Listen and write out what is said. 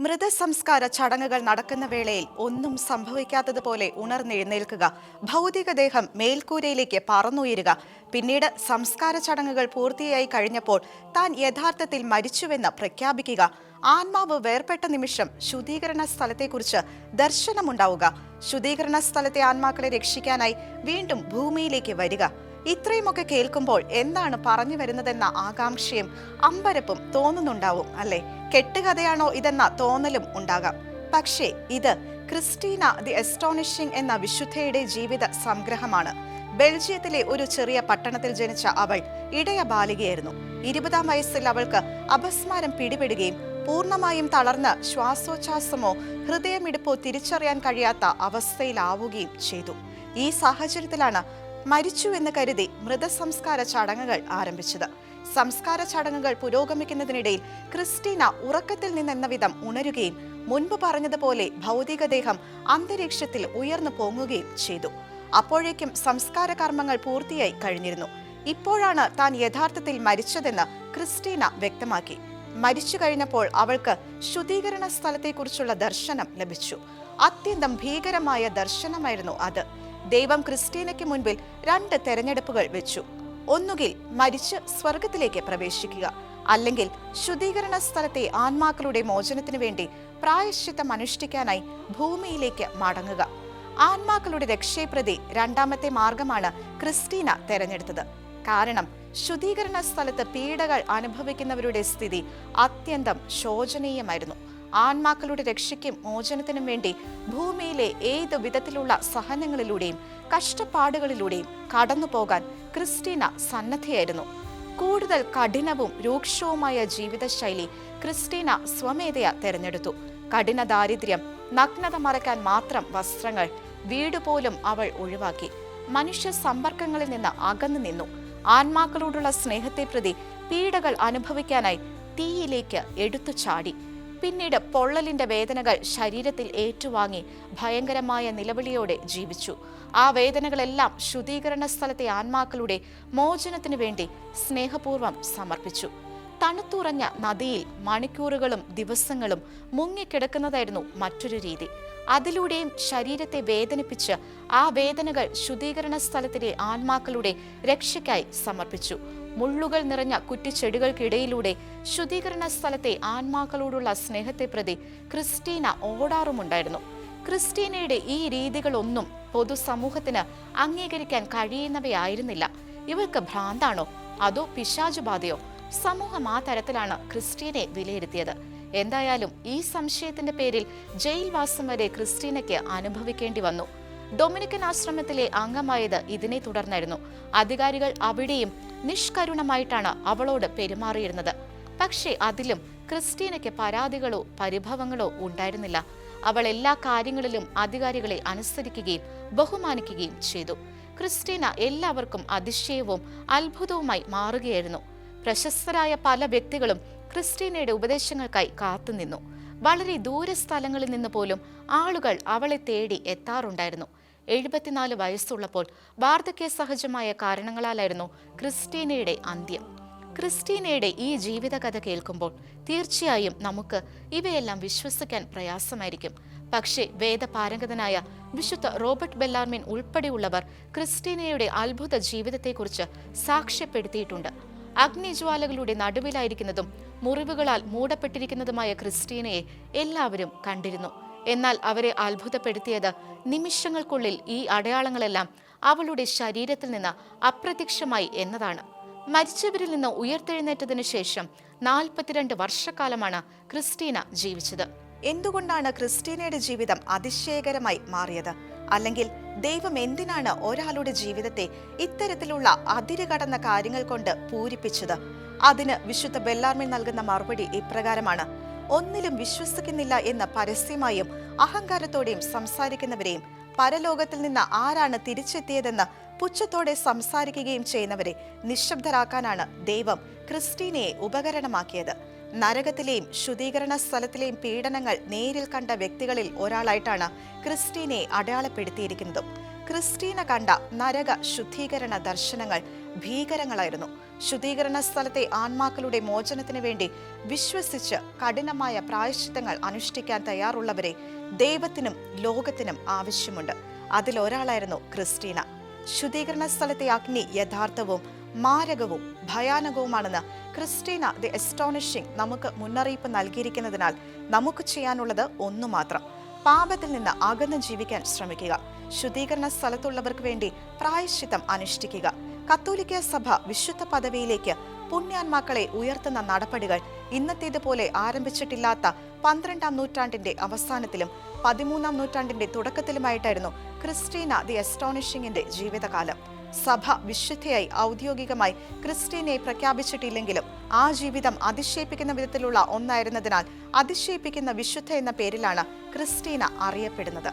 മൃതസംസ്കാര ചടങ്ങുകൾ നടക്കുന്ന വേളയിൽ ഒന്നും സംഭവിക്കാത്തതുപോലെ ഉണർന്നെഴുന്നേൽക്കുക, ഭൗതികദേഹം മേൽക്കൂരയിലേക്ക് പറന്നുയരുക, പിന്നീട് സംസ്കാര ചടങ്ങുകൾ പൂർത്തിയായി കഴിഞ്ഞപ്പോൾ താൻ യഥാർത്ഥത്തിൽ മരിച്ചുവെന്ന് പ്രഖ്യാപിക്കുക, ആത്മാവ് വേർപെട്ട നിമിഷം ശുദ്ധീകരണ സ്ഥലത്തെക്കുറിച്ച് ദർശനമുണ്ടാവുക, ശുദ്ധീകരണ സ്ഥലത്തെ ആത്മാക്കളെ രക്ഷിക്കാനായി വീണ്ടും ഭൂമിയിലേക്ക് വരിക. ഇത്രയുമൊക്കെ കേൾക്കുമ്പോൾ എന്താണ് പറഞ്ഞു വരുന്നതെന്ന ആകാംക്ഷയും അമ്പരപ്പും തോന്നുന്നുണ്ടാവും അല്ലേ? കെട്ടുകഥയാണോ ഇതെന്ന തോന്നലും ഉണ്ടാകാം. പക്ഷേ ഇത് ക്രിസ്റ്റീന ദി എസ്റ്റോണിഷിംഗ് എന്ന വിശുദ്ധയുടെ ജീവിത സംഗ്രഹമാണ്. ബെൽജിയത്തിലെ ഒരു ചെറിയ പട്ടണത്തിൽ ജനിച്ച അവൾ ഇടയ ബാലികയായിരുന്നു. 20-ാം വയസ്സിൽ അവൾക്ക് അപസ്മാരം പിടിപെടുകയും പൂർണ്ണമായും തളർന്ന് ശ്വാസോച്ഛ്വാസമോ ഹൃദയമിടിപ്പോ തിരിച്ചറിയാൻ കഴിയാത്ത അവസ്ഥയിലാവുകയും ചെയ്തു. ഈ സാഹചര്യത്തിലാണ് മരിച്ചു എന്ന് കരുതി മൃതസംസ്കാര ചടങ്ങുകൾ ആരംഭിച്ചത്. സംസ്കാര ചടങ്ങുകൾ പുരോഗമിക്കുന്നതിനിടയിൽ ക്രിസ്റ്റീന ഉറക്കത്തിൽ നിന്നെന്ന വിധം ഉണരുകയും മുൻപ് പറഞ്ഞതുപോലെ ഭൗതികദേഹം അന്തരീക്ഷത്തിൽ ഉയർന്നു പൊങ്ങുകയും ചെയ്തു. അപ്പോഴേക്കും സംസ്കാര കർമ്മങ്ങൾ പൂർത്തിയായി കഴിഞ്ഞിരുന്നു. ഇപ്പോഴാണ് താൻ യഥാർത്ഥത്തിൽ മരിച്ചതെന്ന് ക്രിസ്റ്റീന വ്യക്തമാക്കി. മരിച്ചു കഴിഞ്ഞപ്പോൾ അവൾക്ക് ശുദ്ധീകരണ സ്ഥലത്തെക്കുറിച്ചുള്ള ദർശനം ലഭിച്ചു. അത്യന്തം ഭീകരമായ ദർശനമായിരുന്നു അത്. ദൈവം ക്രിസ്റ്റീനയ്ക്ക് മുൻപിൽ 2 തെരഞ്ഞെടുപ്പുകൾ വെച്ചു. ഒന്നുകിൽ മരിച്ച് സ്വർഗത്തിലേക്ക് പ്രവേശിക്കുക, അല്ലെങ്കിൽ ശുദ്ധീകരണ സ്ഥലത്തെ ആത്മാക്കളുടെ മോചനത്തിനു വേണ്ടി പ്രായശ്ചിത്തം അനുഷ്ഠിക്കാനായി ഭൂമിയിലേക്ക് മടങ്ങുക. ആത്മാക്കളുടെ രക്ഷയെപ്രതി 2ാമത്തെ മാർഗമാണ് ക്രിസ്റ്റീന തെരഞ്ഞെടുത്തത്. കാരണം ശുദ്ധീകരണ സ്ഥലത്ത് പീഡകൾ അനുഭവിക്കുന്നവരുടെ സ്ഥിതി അത്യന്തം ശോചനീയമായിരുന്നു. ആത്മാക്കളുടെ രക്ഷയ്ക്കും മോചനത്തിനും വേണ്ടി ഭൂമിയിലെ ഏതു വിധത്തിലുള്ള സഹനങ്ങളിലൂടെയും കഷ്ടപ്പാടുകളിലൂടെയും കടന്നു പോകാൻ ക്രിസ്റ്റീന സന്നദ്ധയായിരുന്നു. കൂടുതൽ കഠിനവും രൂക്ഷവുമായ ജീവിതശൈലി ക്രിസ്റ്റീന സ്വമേധയാ തെരഞ്ഞെടുത്തു. കഠിന ദാരിദ്ര്യം, നഗ്നത മറയ്ക്കാൻ മാത്രം വസ്ത്രങ്ങൾ, വീട് പോലും അവൾ ഒഴിവാക്കി. മനുഷ്യ സമ്പർക്കങ്ങളിൽ നിന്ന് അകന്നു നിന്നു. ആത്മാക്കളോടുള്ള സ്നേഹത്തെ പ്രതി പീഡകൾ അനുഭവിക്കാനായി തീയിലേക്ക് എടുത്തു ചാടി. പിന്നീട് പൊള്ളലിന്റെ വേദനകൾ ശരീരത്തിൽ ഏറ്റുവാങ്ങി ഭയങ്കരമായ നിലവിളിയോടെ ജീവിച്ചു. ആ വേദനകളെല്ലാം ശുദ്ധീകരണ സ്ഥലത്തെ ആത്മാക്കളുടെ മോചനത്തിനു വേണ്ടി സ്നേഹപൂർവ്വം സമർപ്പിച്ചു. തണുത്തുറഞ്ഞ നദിയിൽ മണിക്കൂറുകളും ദിവസങ്ങളും മുങ്ങിക്കിടക്കുന്നതായിരുന്നു മറ്റൊരു രീതി. അതിലൂടെയും ശരീരത്തെ വേദനിപ്പിച്ച് ആ വേദനകൾ ശുദ്ധീകരണ സ്ഥലത്തിലെ ആത്മാക്കളുടെ രക്ഷയ്ക്കായി സമർപ്പിച്ചു. മുള്ളുകൾ നിറഞ്ഞ കുറ്റിച്ചെടികൾക്കിടയിലൂടെ ശുദ്ധീകരണ സ്ഥലത്തെ ആത്മാക്കളോടുള്ള സ്നേഹത്തെ പ്രതി ക്രിസ്റ്റീന ഓടാറുമുണ്ടായിരുന്നു. ക്രിസ്റ്റീനയുടെ ഈ രീതികളൊന്നും പൊതുസമൂഹത്തിന് അംഗീകരിക്കാൻ കഴിയുന്നവയായിരുന്നില്ല. ഇവൾക്ക് ഭ്രാന്താണോ അതോ പിശാചുബാധയോ? സമൂഹം ആ തരത്തിലാണ് ക്രിസ്റ്റീനെ വിലയിരുത്തിയത്. എന്തായാലും ഈ സംശയത്തിന്റെ പേരിൽ ജയിൽവാസം വരെ ക്രിസ്റ്റീനയ്ക്ക് അനുഭവിക്കേണ്ടി വന്നു. ഡൊമിനിക്കൻ ആശ്രമത്തിലെ അംഗമായത് ഇതിനെ തുടർന്നായിരുന്നു. അധികാരികൾ അവിടെയും നിഷ്കരുണമായിട്ടാണ് അവളോട് പെരുമാറിയിരുന്നത്. പക്ഷേ അതിലും ക്രിസ്റ്റീനയ്ക്ക് പരാതികളോ പരിഭവങ്ങളോ ഉണ്ടായിരുന്നില്ല. അവൾ എല്ലാ കാര്യങ്ങളിലും അധികാരികളെ അനുസരിക്കുകയും ബഹുമാനിക്കുകയും ചെയ്തു. ക്രിസ്റ്റീന എല്ലാവർക്കും അതിശയവും അത്ഭുതവുമായി മാറുകയായിരുന്നു. പ്രശസ്തരായ പല വ്യക്തികളും ക്രിസ്റ്റീനയുടെ ഉപദേശങ്ങൾക്കായി കാത്തുനിന്നു. വളരെ ദൂരസ്ഥലങ്ങളിൽ നിന്ന് പോലും ആളുകൾ അവളെ തേടി എത്താറുണ്ടായിരുന്നു. 74 വയസ്സുള്ളപ്പോൾ വാർദ്ധക്യ സഹജമായ കാരണങ്ങളാലായിരുന്നു ക്രിസ്റ്റീനയുടെ അന്ത്യം. ക്രിസ്റ്റീനയുടെ ഈ ജീവിതകഥ കേൾക്കുമ്പോൾ തീർച്ചയായും നമുക്ക് ഇവയെല്ലാം വിശ്വസിക്കാൻ പ്രയാസമായിരിക്കും. പക്ഷേ വേദപാരംഗതനായ വിശുദ്ധ റോബർട്ട് ബെല്ലാർമിൻ ഉൾപ്പെടെയുള്ളവർ ക്രിസ്റ്റീനയുടെ അത്ഭുത ജീവിതത്തെക്കുറിച്ച് സാക്ഷ്യപ്പെടുത്തിയിട്ടുണ്ട്. അഗ്നിജ്വാലകളുടെ നടുവിലായിരിക്കുന്നതും മുറിവുകളാൽ മൂടപ്പെട്ടിരിക്കുന്നതുമായ ക്രിസ്റ്റീനയെ എല്ലാവരും കണ്ടിരുന്നു. എന്നാൽ അവരെ അത്ഭുതപ്പെടുത്തിയത് നിമിഷങ്ങൾക്കുള്ളിൽ ഈ അടയാളങ്ങളെല്ലാം അവളുടെ ശരീരത്തിൽ നിന്ന് അപ്രത്യക്ഷമായി എന്നതാണ്. മരിച്ചവരിൽ നിന്ന് ഉയർത്തെഴുന്നേറ്റതിനു ശേഷം 42 വർഷക്കാലമാണ് ക്രിസ്റ്റീന ജീവിച്ചത്. എന്തുകൊണ്ടാണ് ക്രിസ്റ്റീനയുടെ ജീവിതം അതിശയകരമായി മാറിയത്? അല്ലെങ്കിൽ ദൈവം എന്തിനാണ് ഒരാളുടെ ജീവിതത്തെ ഇത്തരത്തിലുള്ള അതിരുകടന്ന കാര്യങ്ങൾ കൊണ്ട് പൂരിപ്പിച്ചത്? അതിന് വിശുദ്ധ ബെല്ലാർമിൻ നൽകുന്ന മറുപടി ഇപ്രകാരമാണ്: ഒന്നിലും വിശ്വസിക്കുന്നില്ല എന്ന് പരസ്യമായും അഹങ്കാരത്തോടെയും സംസാരിക്കുന്നവരെയും പരലോകത്തിൽ നിന്ന് ആരാണ് തിരിച്ചെത്തിയതെന്ന് പുച്ഛത്തോടെ സംസാരിക്കുകയും ചെയ്യുന്നവരെ നിശബ്ദരാക്കാനാണ് ദൈവം ക്രിസ്റ്റീനയെ ഉപകരണമാക്കിയത്. നരകത്തിലെയും ശുദ്ധീകരണ സ്ഥലത്തിലെയും പീഡനങ്ങൾ നേരിൽ കണ്ട വ്യക്തികളിൽ ഒരാളായിട്ടാണ് ക്രിസ്റ്റീനയെ അടയാളപ്പെടുത്തിയിരിക്കുന്നതും. ക്രിസ്റ്റീന കണ്ട നരക ശുദ്ധീകരണ ദർശനങ്ങൾ ഭീകരങ്ങളായിരുന്നു. ശുദ്ധീകരണ സ്ഥലത്തെ ആത്മാക്കളുടെ മോചനത്തിന് വേണ്ടി വിശ്വസിച്ച് കഠിനമായ പ്രായശ്ചിത്തങ്ങൾ അനുഷ്ഠിക്കാൻ തയ്യാറുള്ളവരെ ദൈവത്തിനും ലോകത്തിനും ആവശ്യമുണ്ട്. അതിലൊരാളായിരുന്നു ക്രിസ്റ്റീന. ശുദ്ധീകരണ സ്ഥലത്തെ അഗ്നി യഥാർത്ഥവും മാരകവും ഭയാനകവുമാണെന്ന് ക്രിസ്റ്റീന ദി എസ്റ്റോണിഷിംഗ് നമുക്ക് മുന്നറിയിപ്പ് നൽകിയിരിക്കുന്നതിനാൽ നമുക്ക് ചെയ്യാനുള്ളത് ഒന്നു മാത്രം: പാപത്തിൽ നിന്ന് അകന്ന് ജീവിക്കാൻ ശ്രമിക്കുക. ശുദ്ധീകരണ സ്ഥലത്തുള്ളവർക്ക് വേണ്ടി പ്രായശ്ചിത്തം അനുഷ്ഠിക്കുക. കത്തോലിക്ക സഭ വിശുദ്ധ പദവിയിലേക്ക് പുണ്യാന്മാക്കളെ ഉയർത്തുന്ന നടപടികൾ ഇന്നത്തേതുപോലെ ആരംഭിച്ചിട്ടില്ലാത്ത 12-ാം നൂറ്റാണ്ടിന്റെ അവസാനത്തിലും 13-ാം നൂറ്റാണ്ടിന്റെ തുടക്കത്തിലുമായിട്ടായിരുന്നു ക്രിസ്റ്റീന ദി എസ്റ്റോണിഷിംഗിന്റെ ജീവിതകാലം. സഭ വിശുദ്ധയായി ഔദ്യോഗികമായി ക്രിസ്റ്റീനയെ പ്രഖ്യാപിച്ചിട്ടില്ലെങ്കിലും ആ ജീവിതം അതിശയിപ്പിക്കുന്ന വിധത്തിലുള്ള ഒന്നായിരുന്നതിനാൽ അതിശയിപ്പിക്കുന്ന വിശുദ്ധ എന്ന പേരിലാണ് ക്രിസ്റ്റീന അറിയപ്പെടുന്നത്.